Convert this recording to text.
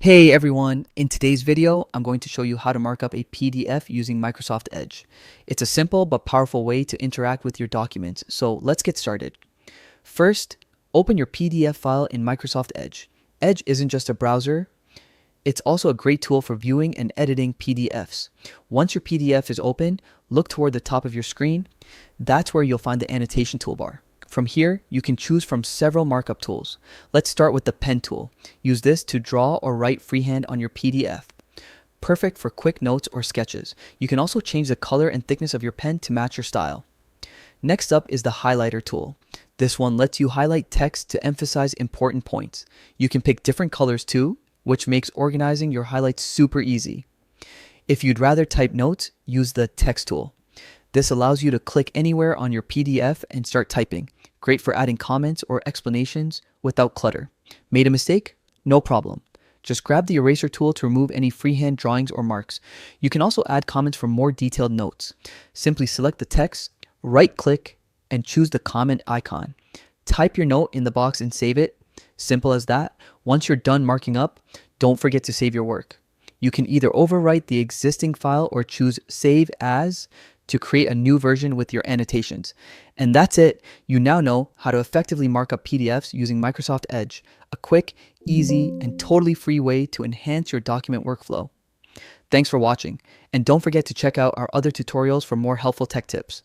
Hey everyone, in today's video, I'm going to show you how to mark up a PDF using Microsoft Edge. It's a simple but powerful way to interact with your documents, so let's get started. First, open your PDF file in Microsoft Edge. Edge isn't just a browser, it's also a great tool for viewing and editing PDFs. Once your PDF is open, look toward the top of your screen. That's where you'll find the annotation toolbar. From here, you can choose from several markup tools. Let's start with the pen tool. Use this to draw or write freehand on your PDF. Perfect for quick notes or sketches. You can also change the color and thickness of your pen to match your style. Next up is the highlighter tool. This one lets you highlight text to emphasize important points. You can pick different colors too, which makes organizing your highlights super easy. If you'd rather type notes, use the text tool. This allows you to click anywhere on your PDF and start typing. Great for adding comments or explanations without clutter. Made a mistake? No problem. Just grab the eraser tool to remove any freehand drawings or marks. You can also add comments for more detailed notes. Simply select the text, right-click, and choose the comment icon. Type your note in the box and save it. Simple as that. Once you're done marking up, don't forget to save your work. You can either overwrite the existing file or choose Save As to create a new version with your annotations. And that's it. You now know how to effectively mark up PDFs using Microsoft Edge, a quick, easy, and totally free way to enhance your document workflow. Thanks for watching, and don't forget to check out our other tutorials for more helpful tech tips.